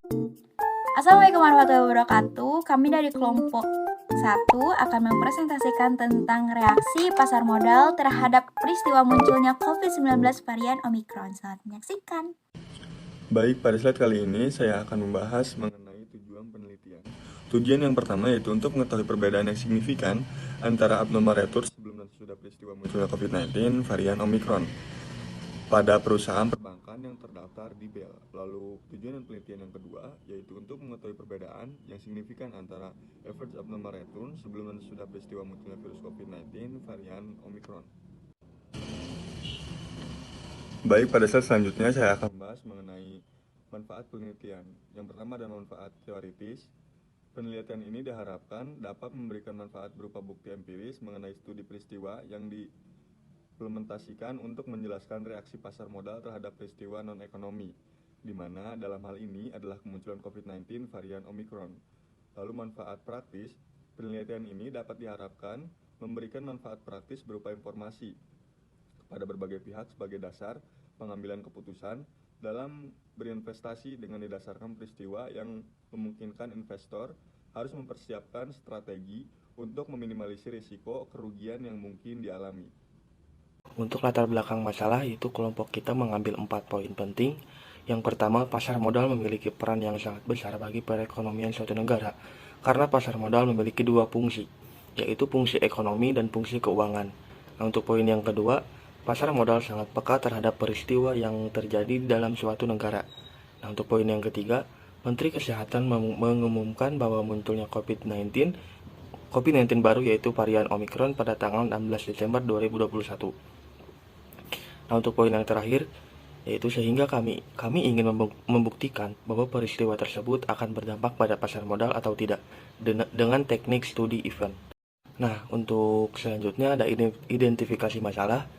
Assalamualaikum warahmatullahi wabarakatuh. Kami dari kelompok 1 akan mempresentasikan tentang reaksi pasar modal terhadap peristiwa munculnya COVID-19 varian Omicron. Selamat menyaksikan. Baik, pada slide kali ini saya akan membahas mengenai tujuan penelitian. Tujuan yang pertama yaitu untuk mengetahui perbedaan yang signifikan antara abnormal returns sebelum dan sesudah peristiwa munculnya COVID-19 varian Omicron pada perusahaan perbankan yang terdaftar di BEL. Lalu tujuan penelitian yang kedua yaitu untuk mengetahui perbedaan yang signifikan antara average abnormal return sebelum dan sesudah peristiwa munculnya virus COVID-19 varian Omicron. Baik, pada slide selanjutnya saya akan membahas mengenai manfaat penelitian. Yang pertama adalah manfaat teoritis. Penelitian ini diharapkan dapat memberikan manfaat berupa bukti empiris mengenai studi peristiwa yang diimplementasikan untuk menjelaskan reaksi pasar modal terhadap peristiwa non-ekonomi, di mana dalam hal ini adalah kemunculan COVID-19 varian Omicron. Lalu manfaat praktis, penelitian ini dapat diharapkan memberikan manfaat praktis berupa informasi kepada berbagai pihak sebagai dasar pengambilan keputusan dalam berinvestasi dengan didasarkan peristiwa yang memungkinkan investor harus mempersiapkan strategi untuk meminimalisir risiko kerugian yang mungkin dialami. Untuk latar belakang masalah itu kelompok kita mengambil 4 poin penting. Yang pertama, pasar modal memiliki peran yang sangat besar bagi perekonomian suatu negara karena pasar modal memiliki dua fungsi, yaitu fungsi ekonomi dan fungsi keuangan. Nah, untuk poin yang kedua, pasar modal sangat peka terhadap peristiwa yang terjadi dalam suatu negara. Nah, untuk poin yang ketiga, Menteri Kesehatan mengumumkan bahwa munculnya COVID-19 baru yaitu varian Omicron pada tanggal 16 Desember 2021. Nah, untuk poin yang terakhir yaitu sehingga kami ingin membuktikan bahwa peristiwa tersebut akan berdampak pada pasar modal atau tidak dengan teknik studi event. Nah, untuk selanjutnya ada identifikasi masalah.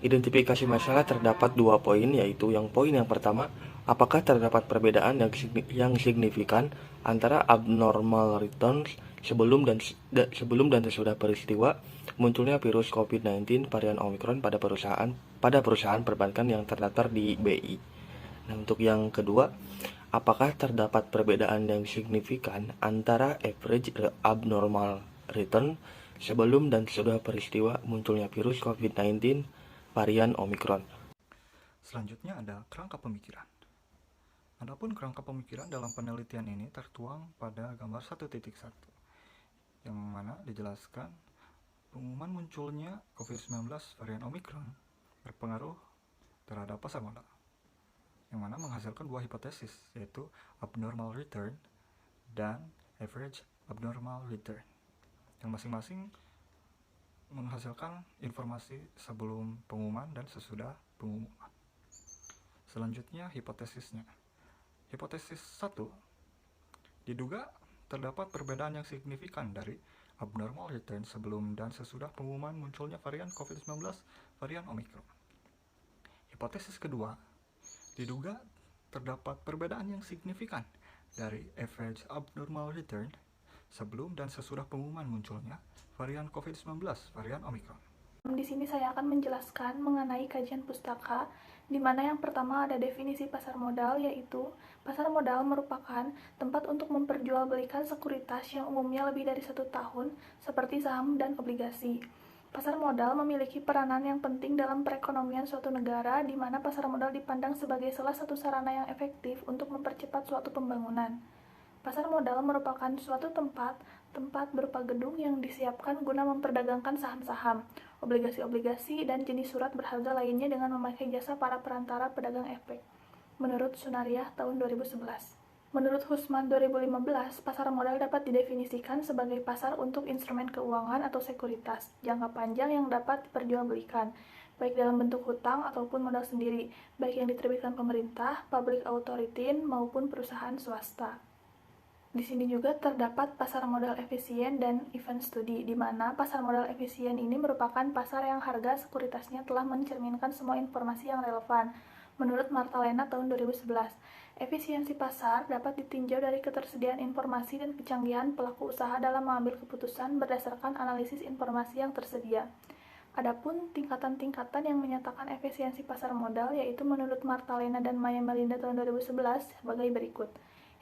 Identifikasi masalah terdapat dua poin, yaitu yang poin yang pertama, apakah terdapat perbedaan yang signifikan antara abnormal returns sebelum dan sesudah peristiwa munculnya virus COVID-19 varian Omicron pada perusahaan perbankan yang terdaftar di BI. Nah, untuk yang kedua, apakah terdapat perbedaan yang signifikan antara average abnormal return sebelum dan sesudah peristiwa munculnya virus COVID-19 varian Omicron. Selanjutnya ada kerangka pemikiran. Adapun kerangka pemikiran dalam penelitian ini tertuang pada gambar 1.1, yang mana dijelaskan pengumuman munculnya COVID-19 varian Omicron berpengaruh terhadap pasar modal, yang mana menghasilkan dua hipotesis, yaitu abnormal return dan average abnormal return, yang masing-masing menghasilkan informasi sebelum pengumuman dan sesudah pengumuman. Selanjutnya hipotesisnya. Hipotesis 1, diduga terdapat perbedaan yang signifikan dari abnormal return sebelum dan sesudah pengumuman munculnya varian COVID-19 varian Omicron. Hipotesis kedua, diduga terdapat perbedaan yang signifikan dari average abnormal return sebelum dan sesudah pengumuman munculnya varian COVID-19 varian Omicron. Di sini saya akan menjelaskan mengenai kajian pustaka, di mana yang pertama ada definisi pasar modal, yaitu pasar modal merupakan tempat untuk memperjualbelikan sekuritas yang umumnya lebih dari 1 tahun, seperti saham dan obligasi. Pasar modal memiliki peranan yang penting dalam perekonomian suatu negara, di mana pasar modal dipandang sebagai salah satu sarana yang efektif untuk mempercepat suatu pembangunan. Pasar modal merupakan suatu tempat berupa gedung yang disiapkan guna memperdagangkan saham-saham, obligasi-obligasi, dan jenis surat berharga lainnya dengan memakai jasa para perantara pedagang efek. Menurut Sunariah tahun 2011. Menurut Husman 2015, pasar modal dapat didefinisikan sebagai pasar untuk instrumen keuangan atau sekuritas jangka panjang yang dapat diperjualbelikan, baik dalam bentuk hutang ataupun modal sendiri, baik yang diterbitkan pemerintah, public authority, maupun perusahaan swasta. Di sini juga terdapat pasar modal efisien dan event study, di mana pasar modal efisien ini merupakan pasar yang harga sekuritasnya telah mencerminkan semua informasi yang relevan. Menurut Martalena tahun 2011, efisiensi pasar dapat ditinjau dari ketersediaan informasi dan kecanggihan pelaku usaha dalam mengambil keputusan berdasarkan analisis informasi yang tersedia. Adapun tingkatan-tingkatan yang menyatakan efisiensi pasar modal, yaitu menurut Martalena dan Maya Melinda tahun 2011 sebagai berikut.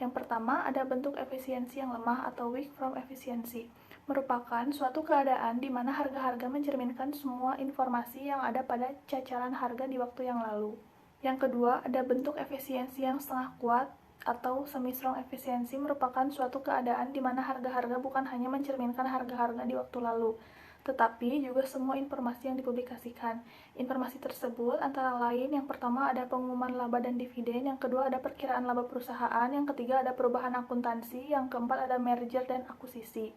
Yang pertama, ada bentuk efisiensi yang lemah atau weak from efficiency, merupakan suatu keadaan di mana harga-harga mencerminkan semua informasi yang ada pada cacaran harga di waktu yang lalu. Yang kedua, ada bentuk efisiensi yang setengah kuat atau semi-strong efisiensi, merupakan suatu keadaan di mana harga-harga bukan hanya mencerminkan harga-harga di waktu lalu, tetapi juga semua informasi yang dipublikasikan. Informasi tersebut antara lain, yang pertama ada pengumuman laba dan dividen, yang kedua ada perkiraan laba perusahaan, yang ketiga ada perubahan akuntansi, yang keempat ada merger dan akuisisi.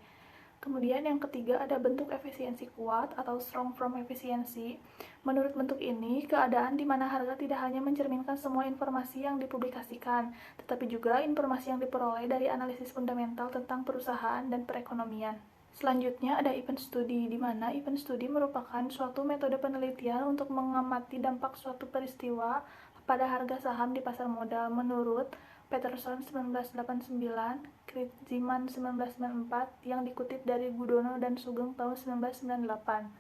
Kemudian yang ketiga ada bentuk efisiensi kuat atau strong from efficiency. Menurut bentuk ini, keadaan di mana harga tidak hanya mencerminkan semua informasi yang dipublikasikan, tetapi juga informasi yang diperoleh dari analisis fundamental tentang perusahaan dan perekonomian. Selanjutnya ada event study, di mana event study merupakan suatu metode penelitian untuk mengamati dampak suatu peristiwa pada harga saham di pasar modal menurut Peterson 1989, Kritzman 1994, yang dikutip dari Gudono dan Sugeng tahun 1998.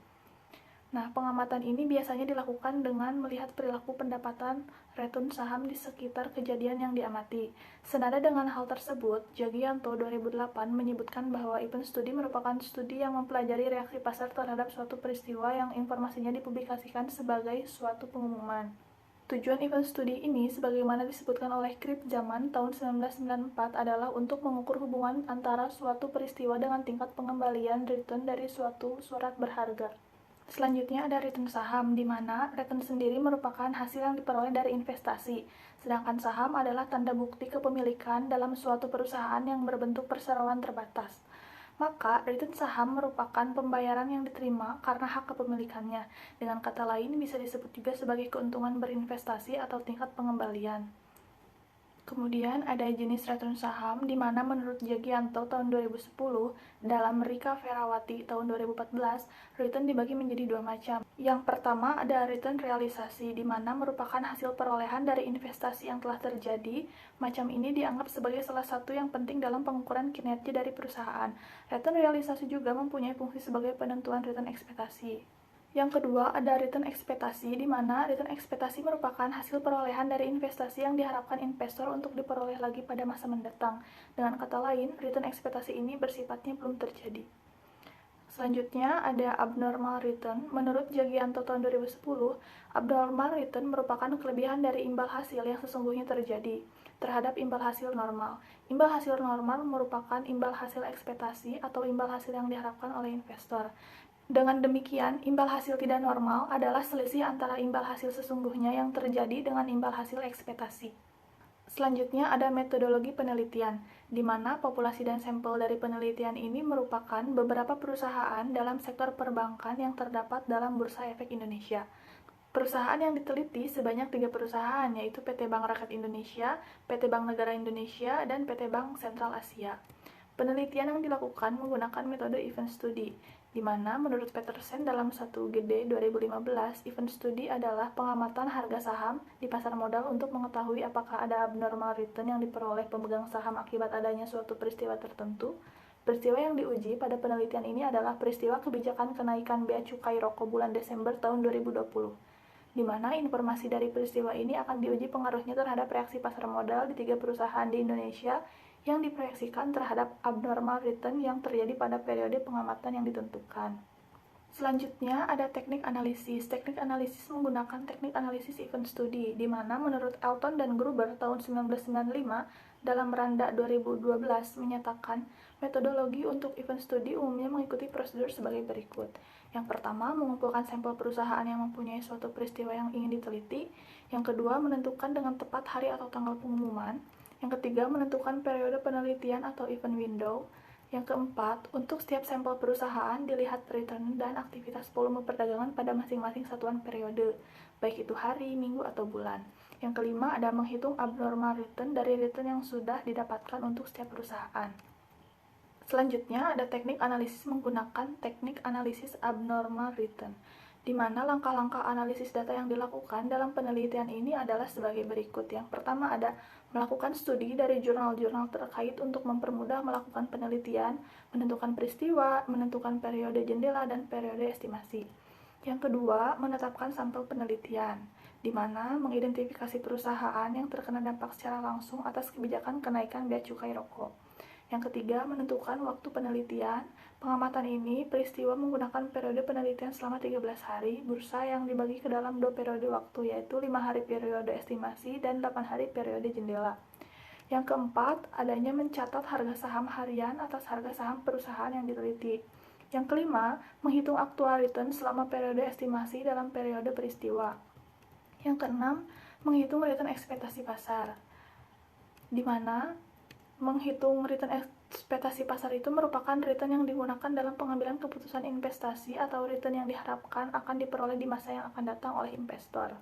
Nah, pengamatan ini biasanya dilakukan dengan melihat perilaku pendapatan return saham di sekitar kejadian yang diamati. Senada dengan hal tersebut, Jagianto 2008 menyebutkan bahwa event study merupakan studi yang mempelajari reaksi pasar terhadap suatu peristiwa yang informasinya dipublikasikan sebagai suatu pengumuman. Tujuan event studi ini, sebagaimana disebutkan oleh Kritzman tahun 1994, adalah untuk mengukur hubungan antara suatu peristiwa dengan tingkat pengembalian return dari suatu surat berharga. Selanjutnya ada return saham, di mana return sendiri merupakan hasil yang diperoleh dari investasi, sedangkan saham adalah tanda bukti kepemilikan dalam suatu perusahaan yang berbentuk perseroan terbatas. Maka, return saham merupakan pembayaran yang diterima karena hak kepemilikannya. Dengan kata lain, bisa disebut juga sebagai keuntungan berinvestasi atau tingkat pengembalian. Kemudian ada jenis return saham, di mana menurut Jagianto tahun 2010, dalam Rika Ferawati tahun 2014, return dibagi menjadi dua macam. Yang pertama ada return realisasi, di mana merupakan hasil perolehan dari investasi yang telah terjadi. Macam ini dianggap sebagai salah satu yang penting dalam pengukuran kinerja dari perusahaan. Return realisasi juga mempunyai fungsi sebagai penentuan return ekspektasi. Yang kedua, ada return ekspektasi, di mana return ekspektasi merupakan hasil perolehan dari investasi yang diharapkan investor untuk diperoleh lagi pada masa mendatang. Dengan kata lain, return ekspektasi ini bersifatnya belum terjadi. Selanjutnya, ada abnormal return. Menurut Jagianto tahun 2010, abnormal return merupakan kelebihan dari imbal hasil yang sesungguhnya terjadi terhadap imbal hasil normal. Imbal hasil normal merupakan imbal hasil ekspektasi atau imbal hasil yang diharapkan oleh investor. Dengan demikian, imbal hasil tidak normal adalah selisih antara imbal hasil sesungguhnya yang terjadi dengan imbal hasil ekspektasi. Selanjutnya ada metodologi penelitian, di mana populasi dan sampel dari penelitian ini merupakan beberapa perusahaan dalam sektor perbankan yang terdapat dalam Bursa Efek Indonesia. Perusahaan yang diteliti sebanyak 3 perusahaan, yaitu PT Bank Rakyat Indonesia, PT Bank Negara Indonesia, dan PT Bank Sentral Asia. Penelitian yang dilakukan menggunakan metode event study, di mana menurut Peterson dalam 1GD 2015, event study adalah pengamatan harga saham di pasar modal untuk mengetahui apakah ada abnormal return yang diperoleh pemegang saham akibat adanya suatu peristiwa tertentu. Peristiwa yang diuji pada penelitian ini adalah peristiwa kebijakan kenaikan bea cukai rokok bulan Desember tahun 2020, di mana informasi dari peristiwa ini akan diuji pengaruhnya terhadap reaksi pasar modal di 3 perusahaan di Indonesia yang diproyeksikan terhadap abnormal return yang terjadi pada periode pengamatan yang ditentukan. Selanjutnya ada teknik analisis. Teknik analisis menggunakan teknik analisis event study, di mana menurut Elton dan Gruber tahun 1995 dalam Randa 2012 menyatakan metodologi untuk event study umumnya mengikuti prosedur sebagai berikut. Yang pertama, mengumpulkan sampel perusahaan yang mempunyai suatu peristiwa yang ingin diteliti. Yang kedua, menentukan dengan tepat hari atau tanggal pengumuman. Yang ketiga, menentukan periode penelitian atau event window. Yang keempat, untuk setiap sampel perusahaan dilihat return dan aktivitas volume perdagangan pada masing-masing satuan periode, baik itu hari, minggu, atau bulan. Yang kelima, ada menghitung abnormal return dari return yang sudah didapatkan untuk setiap perusahaan. Selanjutnya, ada teknik analisis menggunakan teknik analisis abnormal return, di mana langkah-langkah analisis data yang dilakukan dalam penelitian ini adalah sebagai berikut. Yang pertama ada melakukan studi dari jurnal-jurnal terkait untuk mempermudah melakukan penelitian, menentukan peristiwa, menentukan periode jendela, dan periode estimasi. Yang kedua, menetapkan sampel penelitian. di mana mengidentifikasi perusahaan yang terkena dampak secara langsung atas kebijakan kenaikan bea cukai rokok. Yang ketiga, menentukan waktu penelitian. Pengamatan ini peristiwa menggunakan periode penelitian selama 13 hari, bursa yang dibagi ke dalam 2 periode waktu, yaitu 5 hari periode estimasi dan 8 hari periode jendela. Yang keempat, adanya mencatat harga saham harian atas harga saham perusahaan yang diteliti. Yang kelima, menghitung aktual return selama periode estimasi dalam periode peristiwa. Yang keenam, menghitung return ekspektasi pasar, di mana menghitung return ekspektasi pasar itu merupakan return yang digunakan dalam pengambilan keputusan investasi atau return yang diharapkan akan diperoleh di masa yang akan datang oleh investor.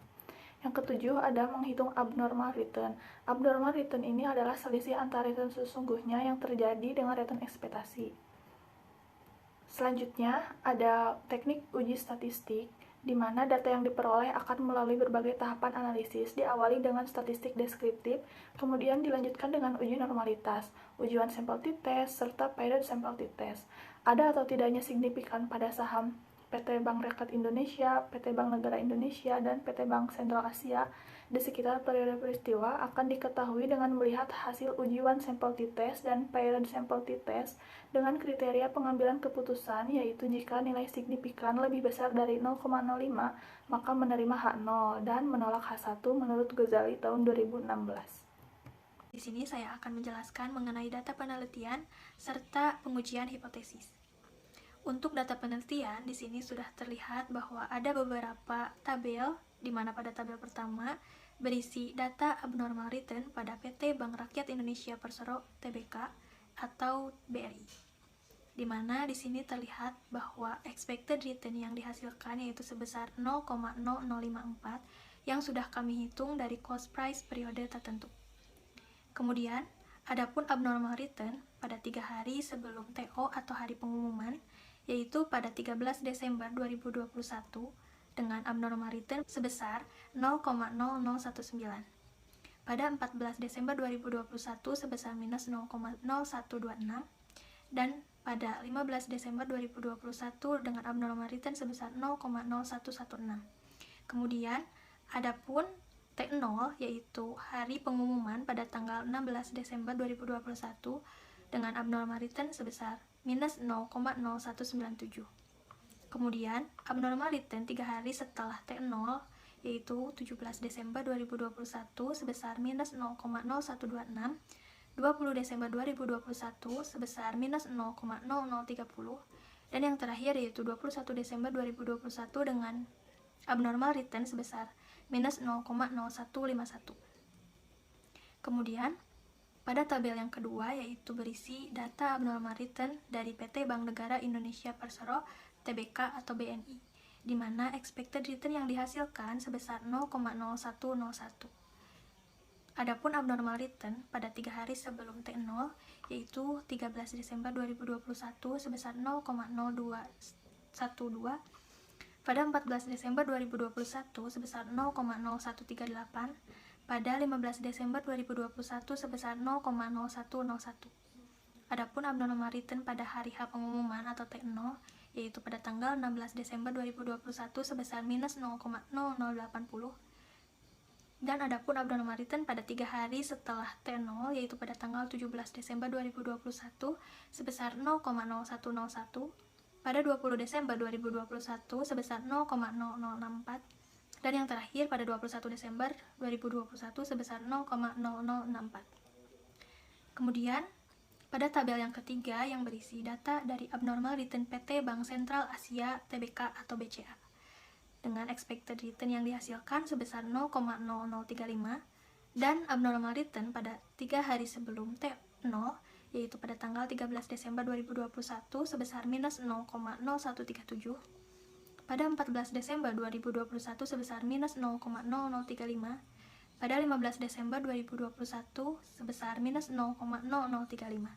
Yang ketujuh, ada menghitung abnormal return. Abnormal return ini adalah selisih antara return sesungguhnya yang terjadi dengan return ekspektasi. Selanjutnya, ada teknik uji statistik, di mana data yang diperoleh akan melalui berbagai tahapan analisis, diawali dengan statistik deskriptif, kemudian dilanjutkan dengan uji normalitas, ujian sampel t-test, serta paired sampel t-test. Ada atau tidaknya signifikan pada saham PT Bank Rakyat Indonesia, PT Bank Negara Indonesia, dan PT Bank Sentral Asia di sekitar periode peristiwa akan diketahui dengan melihat hasil ujian sampel t-test dan paired sampel t-test dengan kriteria pengambilan keputusan, yaitu jika nilai signifikan lebih besar dari 0,05 maka menerima H0 dan menolak H1 menurut Ghazali tahun 2016. Di sini saya akan menjelaskan mengenai data penelitian serta pengujian hipotesis. Untuk data penelitian, di sini sudah terlihat bahwa ada beberapa tabel, di mana pada tabel pertama berisi data abnormal return pada PT Bank Rakyat Indonesia Persero Tbk atau BRI. Di mana di sini terlihat bahwa expected return yang dihasilkan yaitu sebesar 0,0054 yang sudah kami hitung dari cost price periode tertentu. Kemudian, adapun abnormal return pada 3 hari sebelum TO atau hari pengumuman, yaitu pada 13 Desember 2021 dengan abnormal return sebesar 0,0019. Pada 14 Desember 2021 sebesar minus 0,0126 dan pada 15 Desember 2021 dengan abnormal return sebesar 0,0116. Kemudian, adapun T0 yaitu hari pengumuman pada tanggal 16 Desember 2021 dengan abnormal return sebesar minus 0,0197. Kemudian, abnormal return 3 hari setelah T0 yaitu 17 Desember 2021 sebesar minus 0,0126, 20 Desember 2021 sebesar minus 0,0030, dan yang terakhir yaitu 21 Desember 2021 dengan abnormal return sebesar minus 0,0151. Kemudian, pada tabel yang kedua yaitu berisi data abnormal return dari PT Bank Negara Indonesia Persero Tbk atau BNI, di mana expected return yang dihasilkan sebesar 0,0101. Adapun abnormal return pada 3 hari sebelum T0 yaitu 13 Desember 2021 sebesar 0,0212, pada 14 Desember 2021 sebesar 0,0138, pada 15 Desember 2021 sebesar 0,0101. Adapun abnormal return pada hari H pengumuman atau T0 yaitu pada tanggal 16 Desember 2021 sebesar minus 0,0080, dan adapun abnormal return pada 3 hari setelah T0 yaitu pada tanggal 17 Desember 2021 sebesar 0,0101, pada 20 Desember 2021 sebesar 0,0064, dan yang terakhir pada 21 Desember 2021 sebesar 0,0064. Kemudian, pada tabel yang ketiga yang berisi data dari abnormal return PT Bank Sentral Asia Tbk atau BCA dengan expected return yang dihasilkan sebesar 0,0035 dan abnormal return pada 3 hari sebelum T0 yaitu pada tanggal 13 Desember 2021 sebesar minus 0,0137, pada 14 Desember 2021 sebesar minus 0,0035, pada 15 Desember 2021 sebesar minus 0,0035,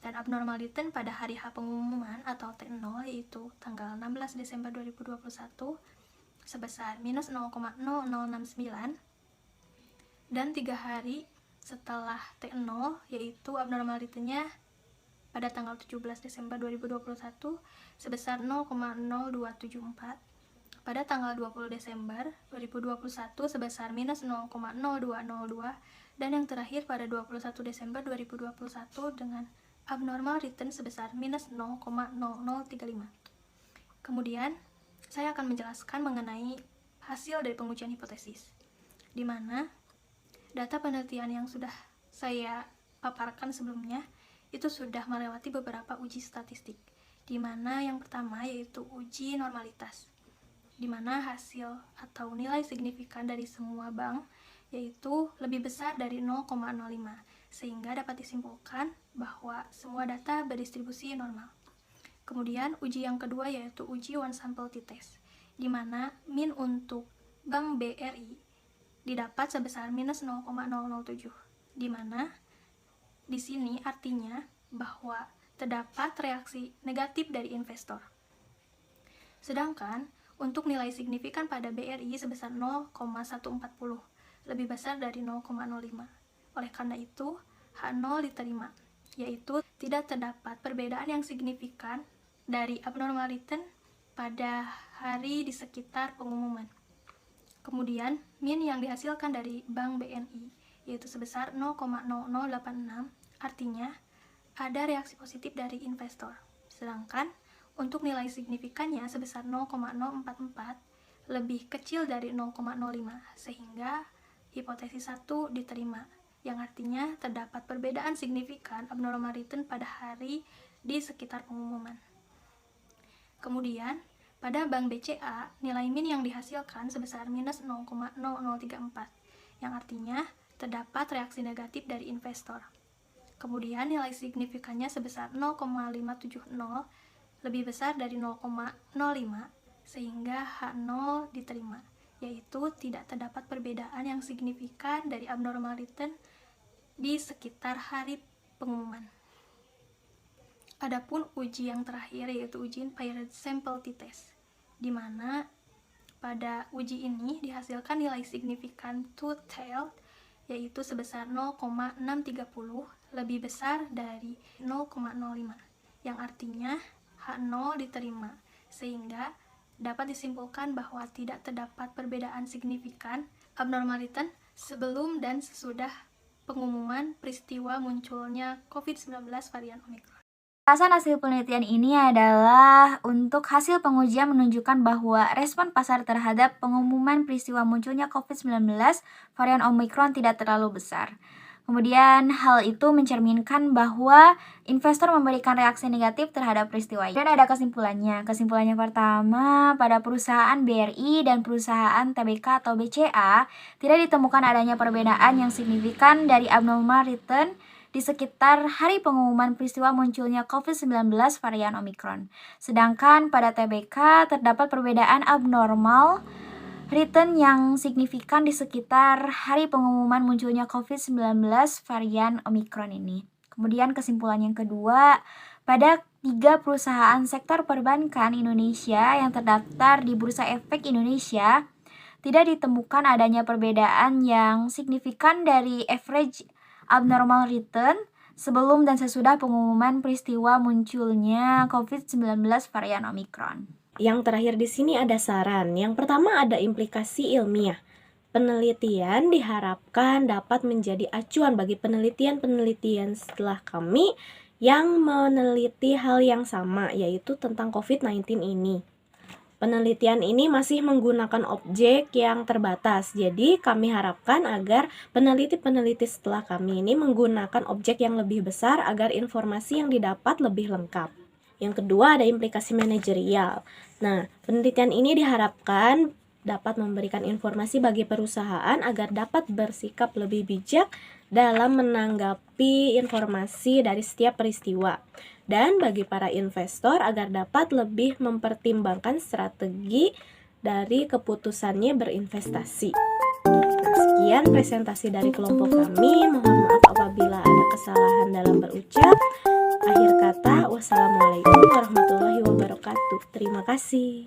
dan abnormal return pada hari H pengumuman atau T0 yaitu tanggal 16 Desember 2021 sebesar minus 0,0069, dan 3 hari setelah T0 yaitu abnormal return-nya pada tanggal 17 Desember 2021 sebesar 0,0274, pada tanggal 20 Desember 2021 sebesar minus 0,0202 dan yang terakhir pada 21 Desember 2021 dengan abnormal return sebesar minus 0,0035. Kemudian, saya akan menjelaskan mengenai hasil dari pengujian hipotesis, di mana data penelitian yang sudah saya paparkan sebelumnya itu sudah melewati beberapa uji statistik, di mana yang pertama yaitu uji normalitas, di mana hasil atau nilai signifikan dari semua bank yaitu lebih besar dari 0,05, sehingga dapat disimpulkan bahwa semua data berdistribusi normal. Kemudian uji yang kedua yaitu uji one sample t-test, di mana min untuk Bank BRI didapat sebesar minus 0,007, di mana di sini artinya bahwa terdapat reaksi negatif dari investor. Sedangkan untuk nilai signifikan pada BRI sebesar 0,140, lebih besar dari 0,05. Oleh karena itu, H0 diterima, yaitu tidak terdapat perbedaan yang signifikan dari abnormal return pada hari di sekitar pengumuman. Kemudian, min yang dihasilkan dari Bank BNI, yaitu sebesar 0,0086, artinya ada reaksi positif dari investor. Sedangkan untuk nilai signifikannya sebesar 0,044 lebih kecil dari 0,05, sehingga hipotesis 1 diterima, yang artinya terdapat perbedaan signifikan abnormal return pada hari di sekitar pengumuman. Kemudian, pada Bank BCA, nilai min yang dihasilkan sebesar minus 0,0034, yang artinya terdapat reaksi negatif dari investor. Kemudian nilai signifikannya sebesar 0,570, lebih besar dari 0,05, sehingga H0 diterima, yaitu tidak terdapat perbedaan yang signifikan dari abnormal return di sekitar hari pengumuman. Adapun uji yang terakhir yaitu uji paired sample t-test, di mana pada uji ini dihasilkan nilai signifikan two-tailed yaitu sebesar 0,630, lebih besar dari 0,05, yang artinya H0 diterima, sehingga dapat disimpulkan bahwa tidak terdapat perbedaan signifikan abnormal return sebelum dan sesudah pengumuman peristiwa munculnya COVID-19 varian Omicron. Alasan hasil penelitian ini adalah untuk hasil pengujian menunjukkan bahwa respon pasar terhadap pengumuman peristiwa munculnya COVID-19 varian Omicron tidak terlalu besar. Kemudian hal itu mencerminkan bahwa investor memberikan reaksi negatif terhadap peristiwa ini. Dan ada kesimpulannya. Kesimpulannya pertama, pada perusahaan BRI dan perusahaan TBK atau BCA tidak ditemukan adanya perbedaan yang signifikan dari abnormal return di sekitar hari pengumuman peristiwa munculnya COVID-19 varian Omicron. Sedangkan pada TBK terdapat perbedaan abnormal return yang signifikan di sekitar hari pengumuman munculnya COVID-19 varian Omicron ini. Kemudian kesimpulan yang kedua, pada 3 perusahaan sektor perbankan Indonesia yang terdaftar di Bursa Efek Indonesia, tidak ditemukan adanya perbedaan yang signifikan dari average abnormal return sebelum dan sesudah pengumuman peristiwa munculnya COVID-19 varian Omicron. Yang terakhir di sini ada saran. Yang pertama ada implikasi ilmiah. Penelitian diharapkan dapat menjadi acuan bagi penelitian-penelitian setelah kami yang meneliti hal yang sama, yaitu tentang COVID-19 ini. Penelitian ini masih menggunakan objek yang terbatas, jadi kami harapkan agar peneliti-peneliti setelah kami ini menggunakan objek yang lebih besar agar informasi yang didapat lebih lengkap. Yang kedua ada implikasi manajerial. Nah, penelitian ini diharapkan dapat memberikan informasi bagi perusahaan agar dapat bersikap lebih bijak dalam menanggapi informasi dari setiap peristiwa. Dan bagi para investor agar dapat lebih mempertimbangkan strategi dari keputusannya berinvestasi. Nah, sekian presentasi dari kelompok kami. Mohon maaf apabila ada kesalahan dalam berucap. Akhir kata, wassalamualaikum warahmatullahi wabarakatuh. Terima kasih.